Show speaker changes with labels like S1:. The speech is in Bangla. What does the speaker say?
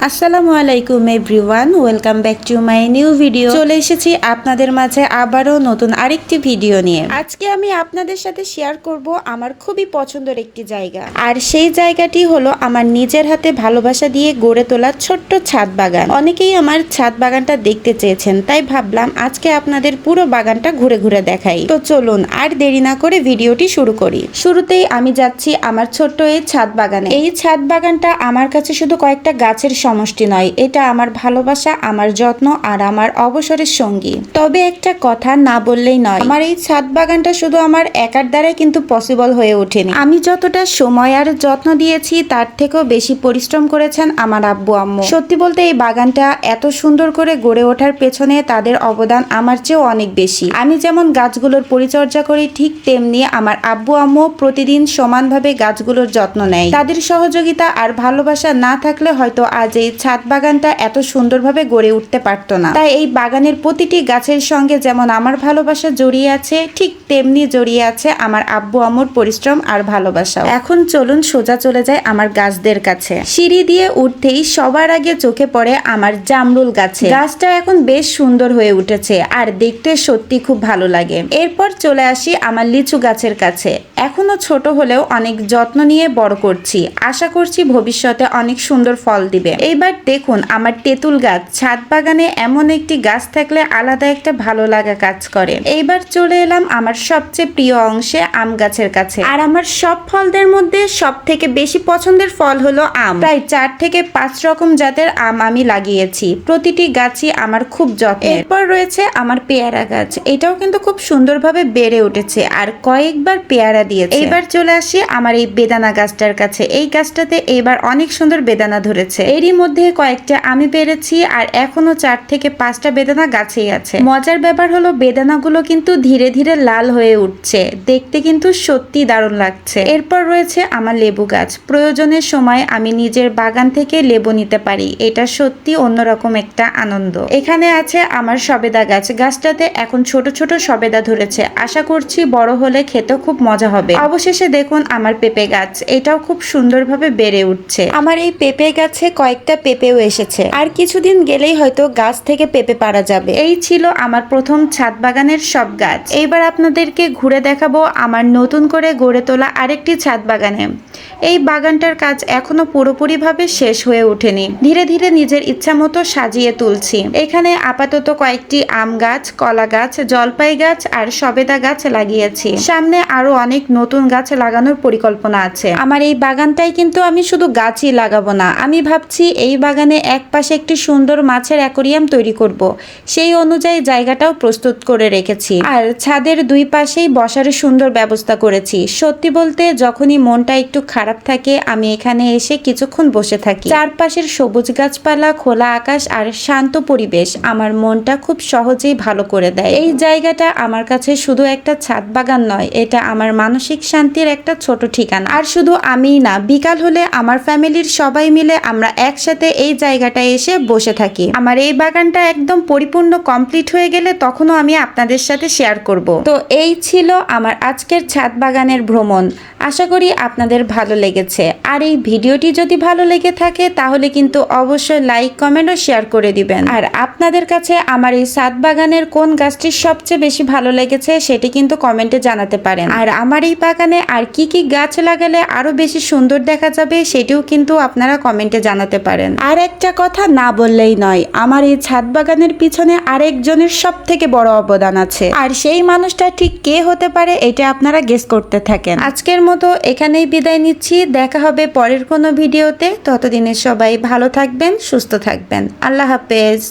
S1: আসসালামু আলাইকুম everyone, welcome back to my new video. চলে এসেছি আপনাদের মাঝে আবারও নতুন আরেকটি ভিডিও নিয়ে। আজকে আমি আপনাদের সাথে শেয়ার করব আমার খুবই পছন্দের একটি জায়গা, আর সেই জায়গাটি হলো আমার নিজের হাতে ভালোবাসা দিয়ে গড়ে তোলা ছোট্ট ছাদ বাগান। অনেকেই আমার ছাদ বাগানটা দেখতে চেয়েছেন, তাই ভাবলাম আজকে আপনাদের পুরো বাগানটা ঘুরে ঘুরে দেখাই। তো চলুন আর দেরি না করে ভিডিওটি শুরু করি। শুরুতেই আমি যাচ্ছি আমার ছোট্ট এই ছাদ বাগানে। এই ছাদ বাগানটা আমার কাছে শুধু কয়েকটা গাছের সমষ্টি নয়, এটা আমার ভালোবাসা, আমার যত্ন আর আমার অবসরের সঙ্গী। তবে একটা কথা না বললেই নয়, আমার এই ছাদ বাগানটা শুধু আমার একার দ্বারাই কিন্তু পসিবল হয়ে ওঠেনি। আমি যতটা সময় আর যত্ন দিয়েছি তার থেকেও বেশি পরিশ্রম করেছেন আমার আব্বু আম্মু। সত্যি বলতে এই বাগানটা এত সুন্দর করে গড়ে ওঠার পেছনে তাদের অবদান আমার চেয়েও অনেক বেশি। আমি যেমন গাছগুলোর পরিচর্যা করি, ঠিক তেমনি আমার আব্বু আম্মু প্রতিদিন সমানভাবে গাছগুলোর যত্ন নেয়। তাদের সহযোগিতা আর ভালোবাসা না থাকলে হয়তো আজ এই ছাদ বাগানটা এত সুন্দরভাবে গড়ে উঠতে পারতো না। তাই এই বাগানের প্রতিটি গাছের সঙ্গে যেমন আমার ভালোবাসা জড়িয়ে আছে, ঠিক তেমনি জড়িয়ে আছে আমার আব্বু আম্মুর পরিশ্রম আর ভালোবাসা। এখন চলুন সোজা চলে যায় আমার গাছদের কাছে। সিঁড়ি দিয়ে উঠতেই সবার আগে চোখে পড়ে আমার জামরুল গাছে। গাছটা এখন বেশ সুন্দর হয়ে উঠেছে আর দেখতে সত্যি খুব ভালো লাগে। এরপর চলে আসি আমার লিচু গাছের কাছে। এখনো ছোট হলেও অনেক যত্ন নিয়ে বড় করছি, আশা করছি ভবিষ্যতে অনেক সুন্দর ফল দিবে। এইবার দেখুন আমার তেঁতুল গাছ। ছাদ বাগানে এমন একটি গাছ থাকলে আলাদা একটা ভালো লাগা কাজ করে। এইবার চলে এলাম আমার সবচেয়ে প্রিয় অংশে, আম গাছের কাছে। আর আমার সব ফলদের মধ্যে সব থেকে বেশি পছন্দের ফল হলো আম। প্রায় 4 থেকে 5 রকম জাতের আম আমি লাগিয়েছি, প্রতিটি গাছই আমার খুব যত্ন। এরপর রয়েছে আমার পেয়ারা গাছ, এটাও কিন্তু খুব সুন্দরভাবে বেড়ে উঠেছে আর কয়েকবার পেয়ারা দিয়েছে। এইবার চলে আসি আমার এই বেদানা গাছটার কাছে। এই গাছটাতে এবার অনেক সুন্দর বেদানা ধরেছে। এরই মধ্যে কয়েকটা আমি পেরেছি আর এখনো 4 থেকে 5টা বেদানা গাছেই আছে। মজার ব্যাপার হলো বেদানাগুলো কিন্তু ধীরে ধীরে লাল হয়ে উঠছে, দেখতে কিন্তু সত্যি দারুণ লাগছে। এরপর রয়েছে আমার লেবু গাছ। প্রয়োজনের সময় আমি নিজের বাগান থেকে লেবু নিতে পারি, এটা সত্যি অন্যরকম একটা আনন্দ। এখানে আছে আমার সবেদা গাছ। গাছটাতে এখন ছোট ছোট সবেদা ধরেছে, আশা করছি বড় হলে খেতেও খুব মজা হবে। অবশেষে দেখুন আমার পেঁপে গাছ, এটাও খুব সুন্দরভাবে বেড়ে উঠছে। আমার এই পেঁপে গাছে কয়েকটা পেঁপেও এসেছে, আর কিছুদিন গেলেই হয়তো গাছ থেকে পেঁপে পাড়া যাবে। এই ছিল আমার প্রথম ছাদ বাগানের সব গাছ। এইবার আপনাদেরকে ঘুরে দেখাবো আমার নতুন করে গড়ে তোলা আরেকটি ছাদ বাগানে। এই বাগানটার কাজ এখনো পুরোপুরিভাবে শেষ হয়ে ওঠেনি, ধীরে ধীরে নিজের ইচ্ছা মতো সাজিয়ে তুলছি। এখানে আপাতত কয়েকটি আম গাছ, কলা গাছ, জলপাই গাছ আর সবেদা গাছ লাগিয়েছি। সামনে আরো অনেক নতুন গাছ লাগানোর পরিকল্পনা আছে। আমার এই বাগানটাই কিন্তু আমি শুধু গাছই লাগাবো না, আমি ভাবছি এই বাগানে এক পাশে একটি সুন্দর মাছের অ্যাকোরিয়াম তৈরি করব। সেই অনুযায়ী জায়গাটাও প্রস্তুত করে রেখেছি, আর ছাদের 2 পাশেই বসার সুন্দর ব্যবস্থা করেছি। সত্যি বলতে যখনই মনটা একটু খারাপ থাকে আমি এখানে এসে কিছুক্ষণ বসে থাকি। চারপাশের সবুজ গাছপালা, খোলা আকাশ আর শান্ত পরিবেশ আমার মনটা খুব সহজেই ভালো করে দেয়। এই জায়গাটা আমার কাছে শুধু একটা ছাদ বাগান নয়, এটা আমার মানসিক শান্তির একটা ছোট ঠিকানা। আর শুধু আমিই না, বিকাল হলে আমার ফ্যামিলির সবাই মিলে আমরা একসাথে এই জায়গাটায় এসে বসে থাকি। আমার এই বাগানটা একদম পরিপূর্ণ কমপ্লিট হয়ে গেলে তখনও আমি আপনাদের সাথে শেয়ার করব। তো এই ছিল আমার আজকের ছাদ বাগানের ভ্রমণ। আশা করি আপনাদের ভালো লেগেছে। আর এই ভিডিওটি যদি ভালো লেগে থাকে তাহলে কিন্তু অবশ্যই লাইক, কমেন্ট ও শেয়ার করে দিবেন। আর আপনাদের কাছে আমার এই ছাদ বাগানের কোন গাছটি সবচেয়ে বেশি ভালো লেগেছে সেটি কিন্তু কমেন্টে জানাতে পারেন। আর আমার এই বাগানে আর কি কি গাছ লাগালে আরো বেশি সুন্দর দেখা যাবে সেটিও কিন্তু আপনারা কমেন্টে জানাতে পারেন। আর একটা কথা না বললেই নয়, আমার এই ছাদ বাগানের পিছনে আরেকজনের সব থেকে বড় অবদান আছে, আর সেই মানুষটা ঠিক কে হতে পারে এটা আপনারা গেস করতে থাকেন। আজকের মতো এখানেই বিদায় নিচ্ছি, দেখা হবে পরের কোনো ভিডিওতে। ততদিনে সবাই ভালো থাকবেন, সুস্থ থাকবেন। আল্লাহ হাফেজ।